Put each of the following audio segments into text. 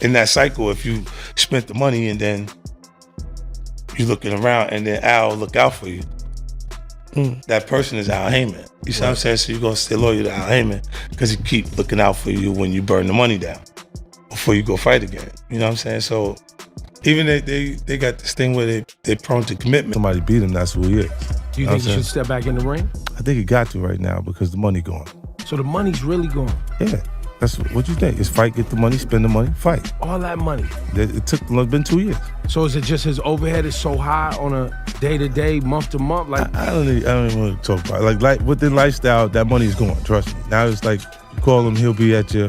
In that cycle, if you spent the money and then you're looking around and then Al look out for you, that person is Al Heyman. You see what I'm saying? So you're going to stay loyal to Al Heyman because he keep looking out for you when you burn the money down before you go fight again. You know what I'm saying? So even they got this thing where they're prone to commitment. Somebody beat him, that's who he is. Do you think he should step back in the ring? I think he got to right now because the money gone. So the money's really gone? Yeah. That's what you think. It's fight, get the money, spend the money, fight. All that money. It's been 2 years. So is it just his overhead is so high on a day-to-day, month-to-month? Like I don't even want to talk about it. Like with the lifestyle, that money's gone, trust me. Now it's like you call him, he'll be at your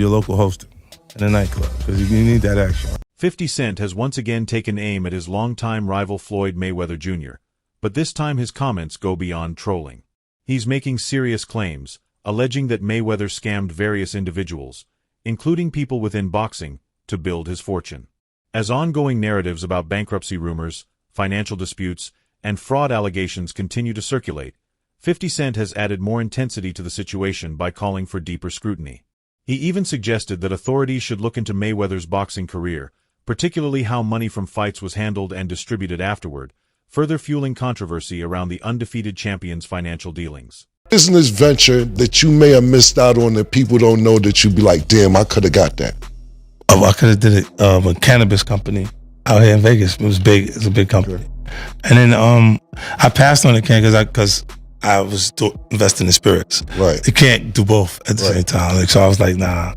local hosting in a nightclub because you need that action. 50 Cent has once again taken aim at his longtime rival Floyd Mayweather Jr., but this time his comments go beyond trolling. He's making serious claims, alleging that Mayweather scammed various individuals, including people within boxing, to build his fortune. As ongoing narratives about bankruptcy rumors, financial disputes, and fraud allegations continue to circulate, 50 Cent has added more intensity to the situation by calling for deeper scrutiny. He even suggested that authorities should look into Mayweather's boxing career, particularly how money from fights was handled and distributed afterward, further fueling controversy around the undefeated champion's financial dealings. Business venture that you may have missed out on that people don't know that you'd be like, damn, I could have got that? I could have did it with a cannabis company out here in Vegas. It was big. It's a big company. And then I passed on the can because I was investing in spirits. Right. You can't do both at the same time. Like, so I was like, nah.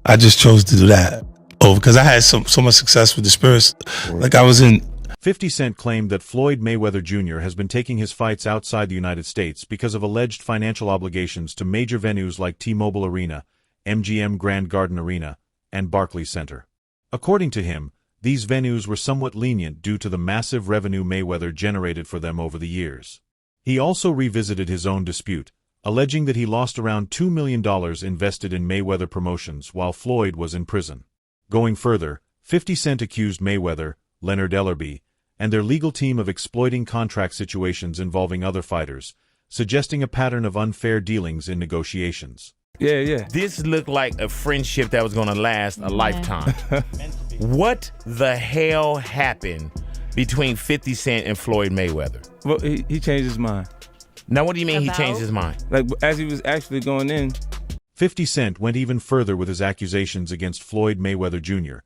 I just chose to do that. Because I had so much success with the spirits. Like I was in 50 Cent claimed that Floyd Mayweather Jr. has been taking his fights outside the United States because of alleged financial obligations to major venues like T-Mobile Arena, MGM Grand Garden Arena, and Barclays Center. According to him, these venues were somewhat lenient due to the massive revenue Mayweather generated for them over the years. He also revisited his own dispute, alleging that he lost around $2 million invested in Mayweather Promotions while Floyd was in prison. Going further, 50 Cent accused Mayweather, Leonard Ellerbe, and their legal team of exploiting contract situations involving other fighters, suggesting a pattern of unfair dealings in negotiations. Yeah. This looked like a friendship that was going to last a lifetime. What the hell happened between 50 Cent and Floyd Mayweather? Well, he changed his mind. Now, what do you mean he changed his mind? Like, as he was actually going in. 50 Cent went even further with his accusations against Floyd Mayweather Jr.,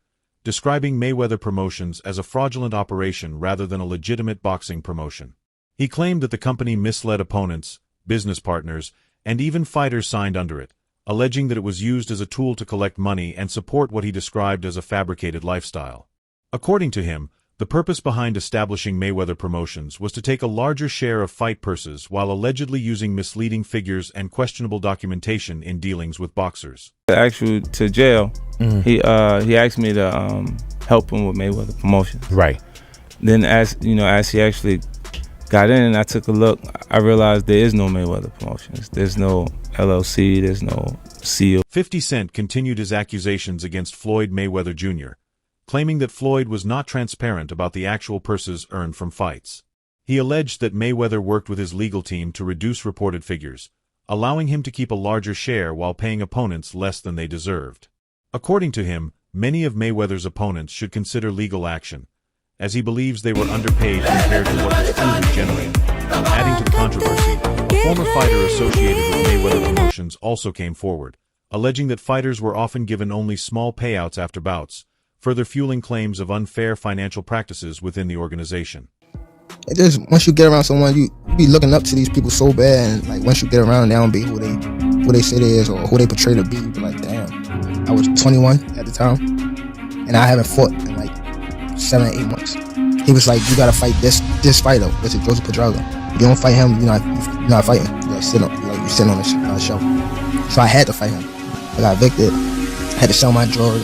describing Mayweather Promotions as a fraudulent operation rather than a legitimate boxing promotion. He claimed that the company misled opponents, business partners, and even fighters signed under it, alleging that it was used as a tool to collect money and support what he described as a fabricated lifestyle. According to him, the purpose behind establishing Mayweather Promotions was to take a larger share of fight purses while allegedly using misleading figures and questionable documentation in dealings with boxers. Actually, to jail, he asked me to help him with Mayweather Promotions. Right. Then as he actually got in and I took a look, I realized there is no Mayweather Promotions. There's no LLC, there's no seal. 50 Cent continued his accusations against Floyd Mayweather Jr., claiming that Floyd was not transparent about the actual purses earned from fights. He alleged that Mayweather worked with his legal team to reduce reported figures, allowing him to keep a larger share while paying opponents less than they deserved. According to him, many of Mayweather's opponents should consider legal action, as he believes they were underpaid compared to what was truly generated. Adding to the controversy, a former fighter associated with Mayweather Promotions also came forward, alleging that fighters were often given only small payouts after bouts, further fueling claims of unfair financial practices within the organization. It just, once you get around someone, you be looking up to these people so bad, and like once you get around, they don't be who they say they is or who they portray to be. You be like, damn, I was 21 at the time, and I haven't fought in like 7 or 8 months. He was like, you gotta fight this fighter, which is Joseph Pedraza. You don't fight him, you're not fighting. You sit on the show. So I had to fight him. I got evicted. I had to sell my jewelry.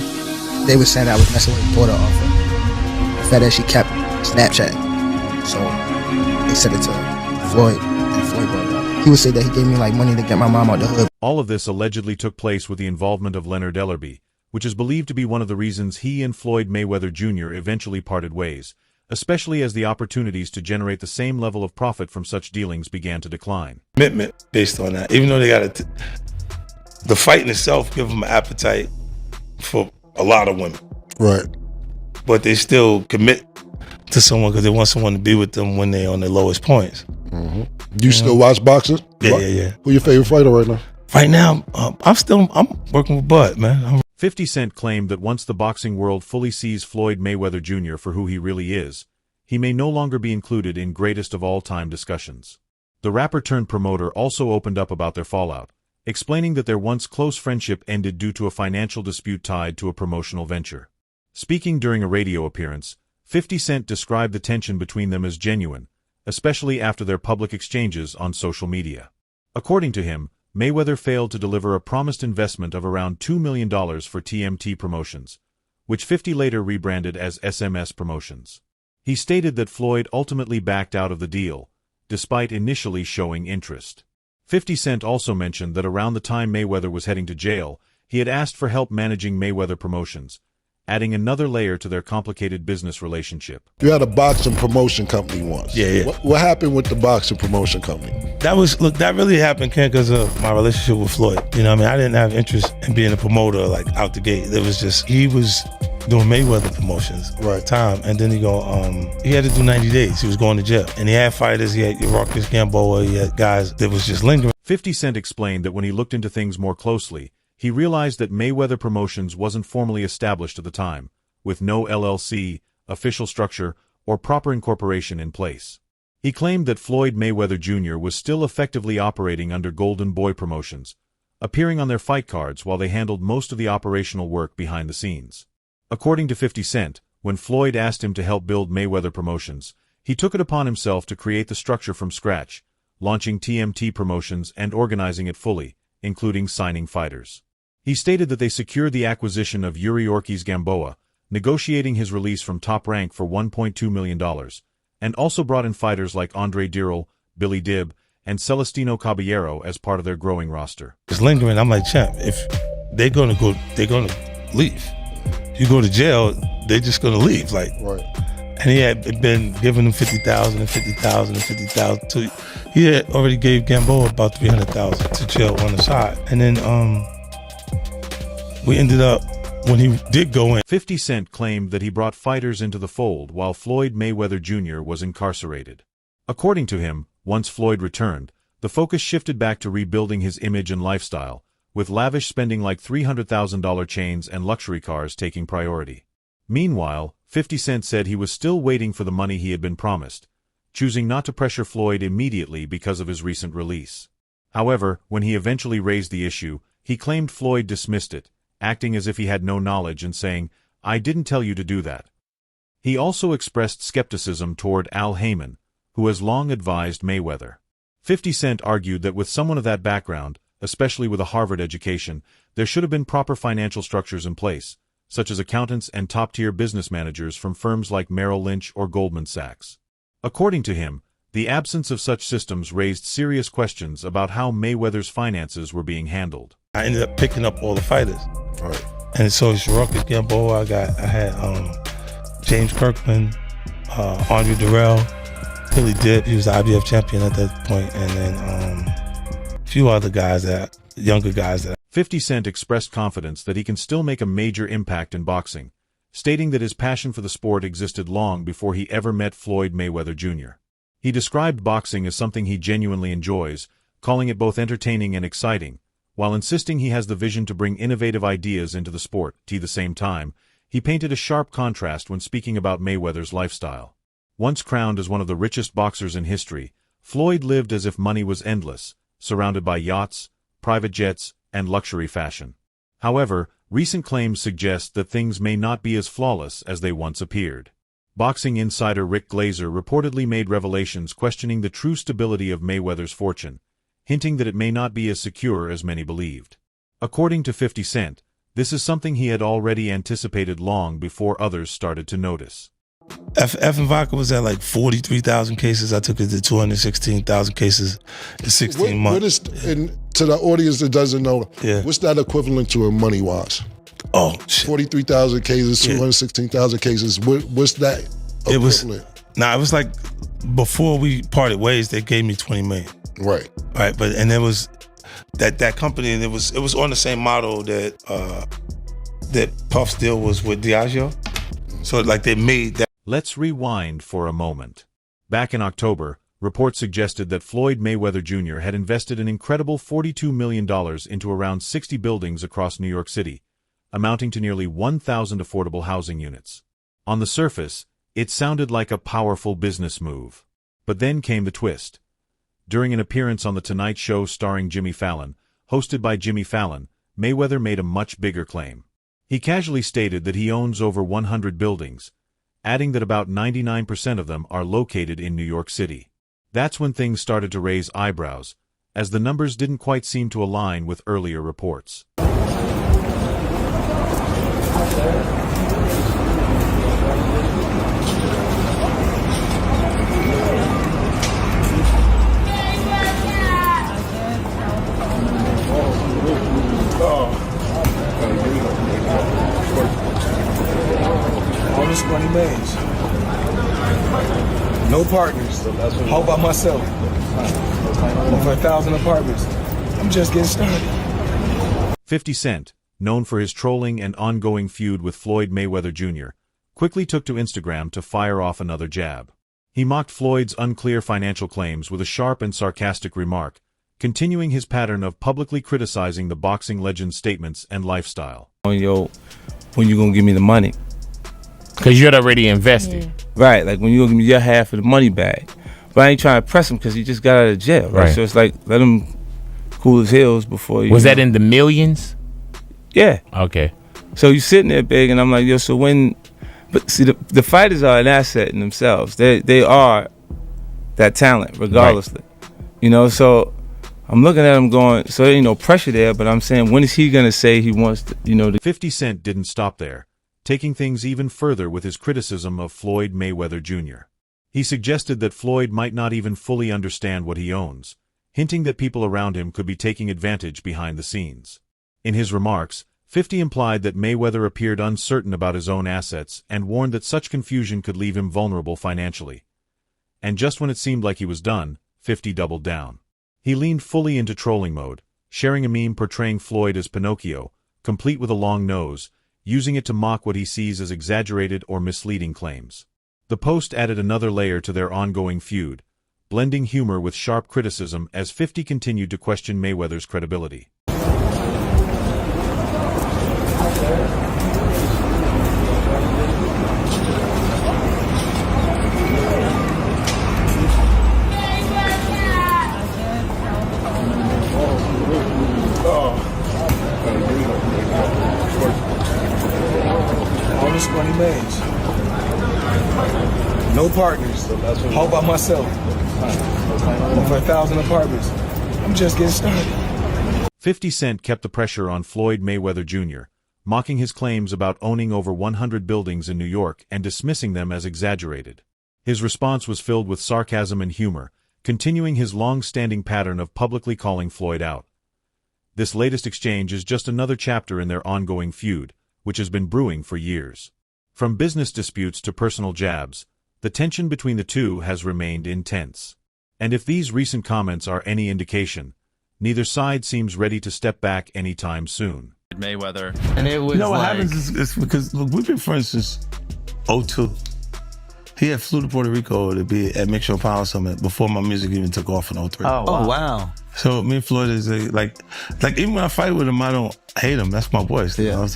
They were saying I was messing with his daughter off of the fact that she kept Snapchat. So they said it to Floyd, and Floyd brought it up. He would say that he gave me like money to get my mom out the hood. All of this allegedly took place with the involvement of Leonard Ellerbe, which is believed to be one of the reasons he and Floyd Mayweather Jr. eventually parted ways, especially as the opportunities to generate the same level of profit from such dealings began to decline. Commitment based on that, even though they got the fight in itself give them an appetite for a lot of women. Right. But they still commit to someone because they want someone to be with them when they're on their lowest points. Do you still watch boxing? Yeah. Who's your favorite fighter right now? Right now, I'm working with Bud, man. 50 Cent claimed that once the boxing world fully sees Floyd Mayweather Jr. for who he really is, he may no longer be included in greatest of all time discussions. The rapper-turned-promoter also opened up about their fallout, explaining that their once close friendship ended due to a financial dispute tied to a promotional venture. Speaking during a radio appearance, 50 Cent described the tension between them as genuine, especially after their public exchanges on social media. According to him, Mayweather failed to deliver a promised investment of around $2 million for TMT Promotions, which 50 later rebranded as SMS Promotions. He stated that Floyd ultimately backed out of the deal, despite initially showing interest. 50 Cent also mentioned that around the time Mayweather was heading to jail, he had asked for help managing Mayweather Promotions, adding another layer to their complicated business relationship. You had a boxing promotion company once. Yeah. What happened with the boxing promotion company? That really happened, Ken, because of my relationship with Floyd. You know what I mean? I didn't have interest in being a promoter, like, out the gate. It was just, he was doing Mayweather Promotions at the time. And then he had to do 90 days. He was going to jail. And he had fighters, he had Marcus Gamboa, he had guys that was just lingering. 50 Cent explained that when he looked into things more closely, he realized that Mayweather Promotions wasn't formally established at the time, with no LLC, official structure, or proper incorporation in place. He claimed that Floyd Mayweather Jr. was still effectively operating under Golden Boy Promotions, appearing on their fight cards while they handled most of the operational work behind the scenes. According to 50 Cent, when Floyd asked him to help build Mayweather Promotions, he took it upon himself to create the structure from scratch, launching TMT Promotions and organizing it fully, including signing fighters. He stated that they secured the acquisition of Yuri Ortiz Gamboa, negotiating his release from Top Rank for $1.2 million, and also brought in fighters like Andre Dirrell, Billy Dibb, and Celestino Caballero as part of their growing roster. It's lingering. I'm like, champ, if they're gonna leave. You go to jail, they're just gonna leave. Like, right. And he had been giving them 50,000 and 50,000 and 50,000. He had already gave Gamboa about 300,000 to jail on the side. And then we ended up, when he did go in. 50 Cent claimed that he brought fighters into the fold while Floyd Mayweather Jr. was incarcerated. According to him, once Floyd returned, the focus shifted back to rebuilding his image and lifestyle, with lavish spending like $300,000 chains and luxury cars taking priority. Meanwhile, 50 Cent said he was still waiting for the money he had been promised, choosing not to pressure Floyd immediately because of his recent release. However, when he eventually raised the issue, he claimed Floyd dismissed it, acting as if he had no knowledge and saying, "I didn't tell you to do that." He also expressed skepticism toward Al Heyman, who has long advised Mayweather. 50 Cent argued that with someone of that background, especially with a Harvard education, there should have been proper financial structures in place, such as accountants and top-tier business managers from firms like Merrill Lynch or Goldman Sachs. According to him, the absence of such systems raised serious questions about how Mayweather's finances were being handled. I ended up picking up all the fighters. Right. And so it's Marcus Gamboa, I had James Kirkman, Andre Dirrell, Billy Dibb, he was the IBF champion at that point, and then a few other guys, younger guys. 50 Cent expressed confidence that he can still make a major impact in boxing, stating that his passion for the sport existed long before he ever met Floyd Mayweather Jr. He described boxing as something he genuinely enjoys, calling it both entertaining and exciting, while insisting he has the vision to bring innovative ideas into the sport. At the same time, he painted a sharp contrast when speaking about Mayweather's lifestyle. Once crowned as one of the richest boxers in history, Floyd lived as if money was endless, surrounded by yachts, private jets, and luxury fashion. However, recent claims suggest that things may not be as flawless as they once appeared. Boxing insider Rick Glazer reportedly made revelations questioning the true stability of Mayweather's fortune, hinting that it may not be as secure as many believed. According to 50 Cent, this is something he had already anticipated long before others started to notice. F and Vodka was at like 43,000 cases. I took it to 216,000 cases in 16 months. To the audience that doesn't know, what's that equivalent to in money-wise? Oh, shit. 43,000 cases, 216,000 cases. What's that equivalent? It was like, before we parted ways, they gave me 20 million. Right. Right, but there was that company, and it was on the same model that that Puff's deal was with Diageo. So like they made that. Let's rewind for a moment. Back in October, reports suggested that Floyd Mayweather Jr. had invested an incredible $42 million into around 60 buildings across New York City, amounting to nearly 1,000 affordable housing units. On the surface, it sounded like a powerful business move. But then came the twist. During an appearance on The Tonight Show starring Jimmy Fallon, hosted by Jimmy Fallon, Mayweather made a much bigger claim. He casually stated that he owns over 100 buildings, adding that about 99% of them are located in New York City. That's when things started to raise eyebrows, as the numbers didn't quite seem to align with earlier reports. All this money made. No partners. All by myself. Over 1,000 apartments. I'm just getting started. 50 Cent, known for his trolling and ongoing feud with Floyd Mayweather Jr., quickly took to Instagram to fire off another jab. He mocked Floyd's unclear financial claims with a sharp and sarcastic remark, continuing his pattern of publicly criticizing the boxing legend's statements and lifestyle. Yo, when you gonna give me the money? Because you're already invested. Yeah. Right, like when you gonna give me your half of the money back. But I ain't trying to press him because he just got out of jail, right? So it's like, let him cool his heels before you. Was that in the millions? Yeah. Okay. So you sitting there big, and I'm like, yo, so when... But see, the fighters are an asset in themselves. They are that talent, regardlessly. Right. You know, so I'm looking at him going, so there ain't no pressure there, but I'm saying, when is he going to say he wants to, you know... 50 Cent didn't stop there, taking things even further with his criticism of Floyd Mayweather Jr. He suggested that Floyd might not even fully understand what he owns, hinting that people around him could be taking advantage behind the scenes. In his remarks, 50 implied that Mayweather appeared uncertain about his own assets and warned that such confusion could leave him vulnerable financially. And just when it seemed like he was done, 50 doubled down. He leaned fully into trolling mode, sharing a meme portraying Floyd as Pinocchio, complete with a long nose, using it to mock what he sees as exaggerated or misleading claims. The post added another layer to their ongoing feud, blending humor with sharp criticism as 50 continued to question Mayweather's credibility. All this money made. No partners. All by myself. Over 1,000 apartments. I'm just getting started. 50 Cent kept the pressure on Floyd Mayweather Jr., mocking his claims about owning over 100 buildings in New York and dismissing them as exaggerated. His response was filled with sarcasm and humor, continuing his long-standing pattern of publicly calling Floyd out. This latest exchange is just another chapter in their ongoing feud, which has been brewing for years. From business disputes to personal jabs, the tension between the two has remained intense. And if these recent comments are any indication, neither side seems ready to step back anytime soon. Mayweather. And it was, you know what happens is because, look, we've been friends since 2002. He had flew to Puerto Rico to be at Make Sure Power Summit before my music even took off in 2003. Oh, wow. So me and Floyd is like even when I fight with him, I don't hate him. That's my boy. Yeah.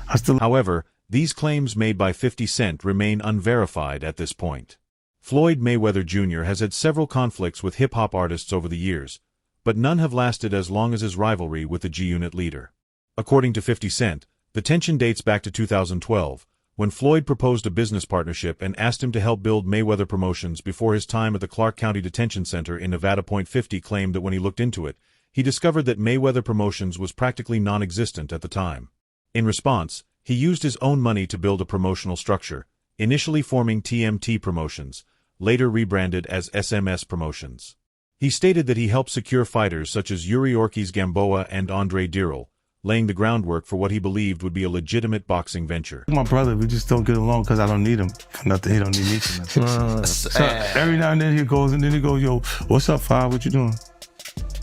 I still. However, these claims made by 50 Cent remain unverified at this point. Floyd Mayweather Jr. has had several conflicts with hip-hop artists over the years, but none have lasted as long as his rivalry with the G-Unit leader. According to 50 Cent, the tension dates back to 2012, when Floyd proposed a business partnership and asked him to help build Mayweather Promotions before his time at the Clark County Detention Center in Nevada. 50 claimed that when he looked into it, he discovered that Mayweather Promotions was practically non-existent at the time. In response, he used his own money to build a promotional structure, initially forming TMT Promotions, later rebranded as SMS Promotions. He stated that he helped secure fighters such as Yuri Ortiz Gamboa and Andre Dirrell, laying the groundwork for what he believed would be a legitimate boxing venture. My brother, we just don't get along because I don't need him for nothing. He don't need me for nothing. So every now and then he goes, and then he goes, yo, what's up, Five? What you doing?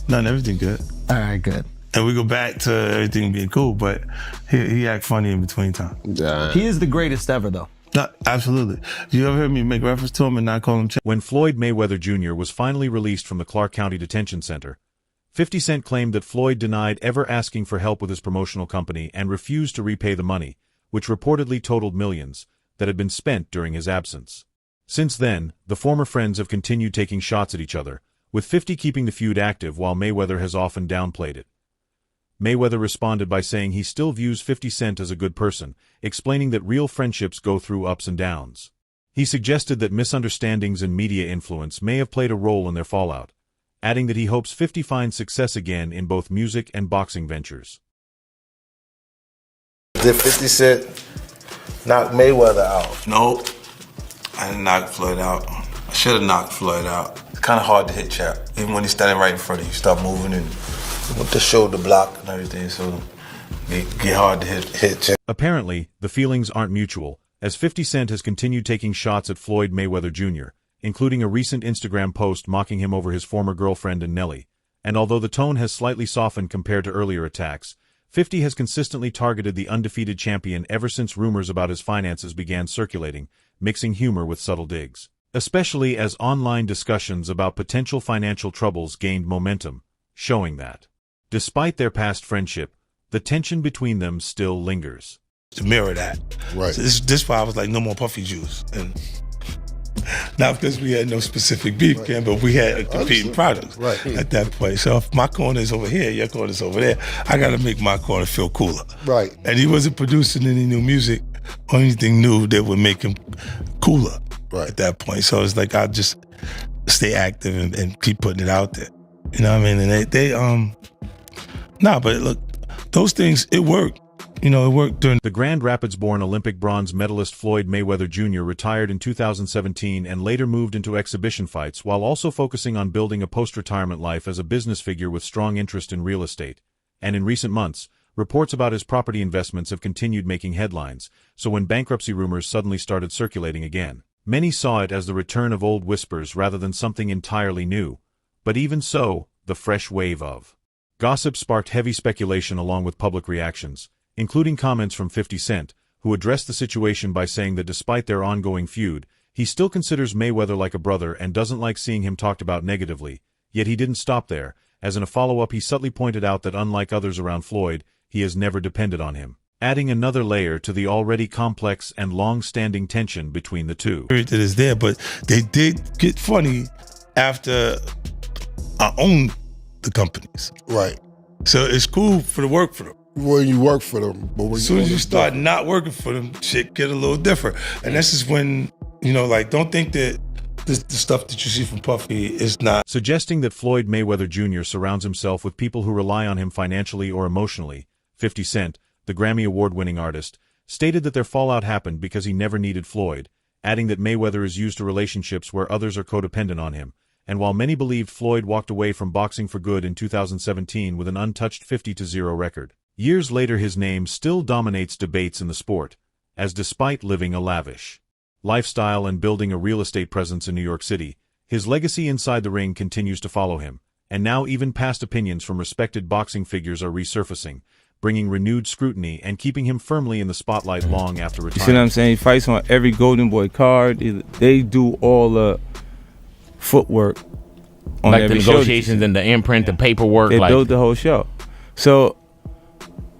Nothing, everything good. All right, good. and we go back to everything being cool. But he act funny in between time. Yeah. He is the greatest ever, though. No, absolutely. You ever heard me make reference to him and not call him Chad? When Floyd Mayweather Jr. was finally released from the Clark County Detention Center, 50 Cent claimed that Floyd denied ever asking for help with his promotional company and refused to repay the money, which reportedly totaled millions, that had been spent during his absence. Since then, the former friends have continued taking shots at each other, with 50 keeping the feud active while Mayweather has often downplayed it. Mayweather responded by saying he still views 50 Cent as a good person, explaining that real friendships go through ups and downs. He suggested that misunderstandings and media influence may have played a role in their fallout, adding that he hopes 50 finds success again in both music and boxing ventures. Did 50 Cent knock Mayweather out? Nope. I didn't knock Floyd out. I should have knocked Floyd out. It's kind of hard to hit Chap. Even when he's standing right in front of you, start moving and with the shoulder block and everything, so it get hard to hit Chap. Apparently, the feelings aren't mutual, as 50 Cent has continued taking shots at Floyd Mayweather Jr., including a recent Instagram post mocking him over his former girlfriend and Nelly. And although the tone has slightly softened compared to earlier attacks, 50 has consistently targeted the undefeated champion ever since rumors about his finances began circulating, mixing humor with subtle digs. Especially as online discussions about potential financial troubles gained momentum, showing that, despite their past friendship, the tension between them still lingers. To mirror that. Right. So this why I was like, no more puffy juice. And not because we had no specific beef, Ken, but we had competing products at that point. So if my corner is over here, your corner is over there, I got to make my corner feel cooler. Right. And he wasn't producing any new music or anything new that would make him cooler at that point. So it's like I'll just stay active and keep putting it out there. You know what I mean? And but look, those things, it worked. You know, it worked during... The Grand Rapids-born Olympic bronze medalist Floyd Mayweather Jr. retired in 2017 and later moved into exhibition fights while also focusing on building a post-retirement life as a business figure with strong interest in real estate. And in recent months, reports about his property investments have continued making headlines, so when bankruptcy rumors suddenly started circulating again, many saw it as the return of old whispers rather than something entirely new. But even so, the fresh wave of gossip sparked heavy speculation along with public reactions, including comments from 50 Cent, who addressed the situation by saying that despite their ongoing feud, he still considers Mayweather like a brother and doesn't like seeing him talked about negatively. Yet he didn't stop there, as in a follow-up he subtly pointed out that unlike others around Floyd, he has never depended on him, adding another layer to the already complex and long-standing tension between the two. That is there, but they did get funny after I owned the companies. Right. So it's cool to work for them. When you work for them, but when as soon as you start not working for them, shit get a little different. And this is when, you know, like, don't think that the stuff that you see from Puffy is not. Suggesting that Floyd Mayweather Jr. surrounds himself with people who rely on him financially or emotionally, 50 Cent, the Grammy Award-winning artist, stated that their fallout happened because he never needed Floyd, adding that Mayweather is used to relationships where others are codependent on him. And while many believed Floyd walked away from boxing for good in 2017 with an untouched 50-0 record, years later his name still dominates debates in the sport, as despite living a lavish lifestyle and building a real estate presence in New York City, his legacy inside the ring continues to follow him, and now even past opinions from respected boxing figures are resurfacing, bringing renewed scrutiny and keeping him firmly in the spotlight long after retirement. You see what I'm saying? He fights on every Golden Boy card. They do all the footwork on like every the negotiations and the imprint, the paperwork. They like, built the whole show. So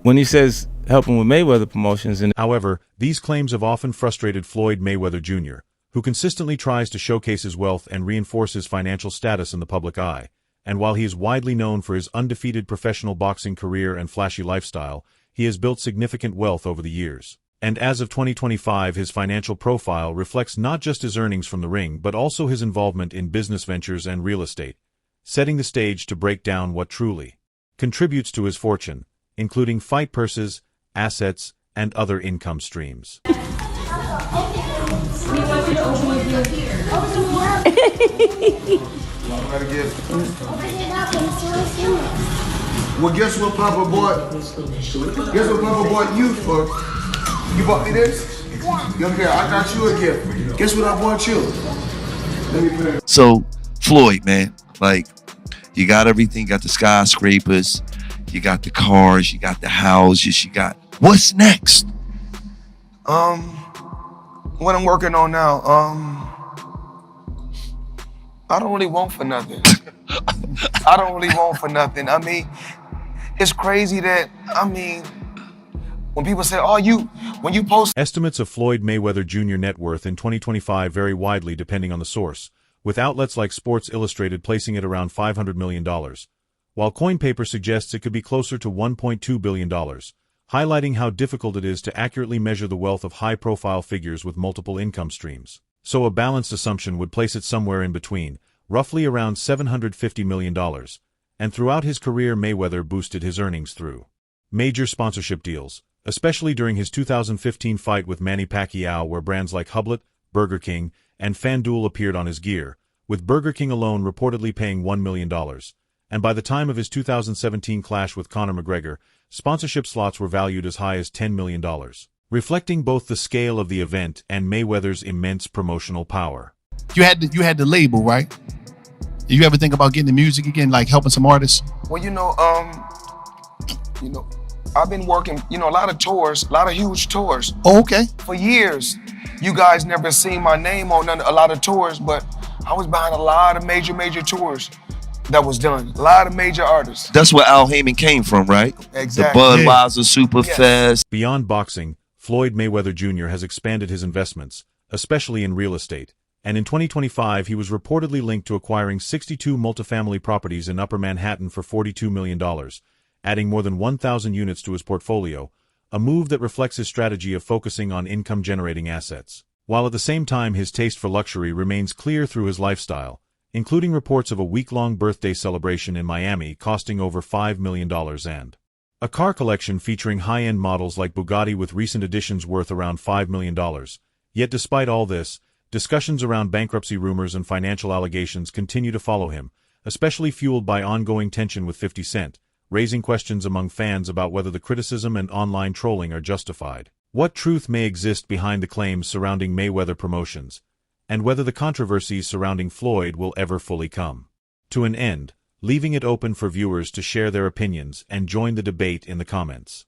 when he says helping with Mayweather promotions, and however, these claims have often frustrated Floyd Mayweather Jr., who consistently tries to showcase his wealth and reinforce his financial status in the public eye. And while he is widely known for his undefeated professional boxing career and flashy lifestyle, he has built significant wealth over the years. And as of 2025, his financial profile reflects not just his earnings from the ring but also his involvement in business ventures and real estate, setting the stage to break down what truly contributes to his fortune, including fight purses, assets, and other income streams. Well, guess what Papa bought? Guess what Papa bought you for? You bought me this? Yeah. Here, I got you a gift. Guess what I bought you? Let me put it. So, Floyd, man, like, you got everything, got the skyscrapers, You got the cars, you got the houses, you got... What's next? What I'm working on now, I don't really want for nothing. I don't really want for nothing. I mean, it's crazy that, when people say, when you post... Estimates of Floyd Mayweather Jr. net worth in 2025 vary widely depending on the source, with outlets like Sports Illustrated placing it around $500 million, while CoinPaper suggests it could be closer to $1.2 billion, highlighting how difficult it is to accurately measure the wealth of high-profile figures with multiple income streams. So a balanced assumption would place it somewhere in between, roughly around $750 million, and throughout his career Mayweather boosted his earnings through major sponsorship deals, especially during his 2015 fight with Manny Pacquiao, where brands like Hublet, Burger King, and FanDuel appeared on his gear, with Burger King alone reportedly paying $1 million. And by the time of his 2017 clash with Conor McGregor, sponsorship slots were valued as high as $10 million, reflecting both the scale of the event and Mayweather's immense promotional power. You had the label, right? Did you ever think about getting the music again, like helping some artists? Well, I've been working, a lot of tours, a lot of huge tours. Oh, okay. For years. You guys never seen my name on a lot of tours, but I was behind a lot of major tours that was done. A lot of major artists. That's where Al Heyman came from, right? Exactly. The Budweiser Superfest. Beyond boxing, Floyd Mayweather Jr. has expanded his investments, especially in real estate, and in 2025 he was reportedly linked to acquiring 62 multifamily properties in Upper Manhattan for $42 million, adding more than 1,000 units to his portfolio, a move that reflects his strategy of focusing on income-generating assets. While at the same time his taste for luxury remains clear through his lifestyle, including reports of a week-long birthday celebration in Miami costing over $5 million and a car collection featuring high-end models like Bugatti with recent additions worth around $5 million. Yet despite all this, discussions around bankruptcy rumors and financial allegations continue to follow him, especially fueled by ongoing tension with 50 Cent, raising questions among fans about whether the criticism and online trolling are justified. What truth may exist behind the claims surrounding Mayweather Promotions, and whether the controversies surrounding Floyd will ever fully come to an end, leaving it open for viewers to share their opinions and join the debate in the comments.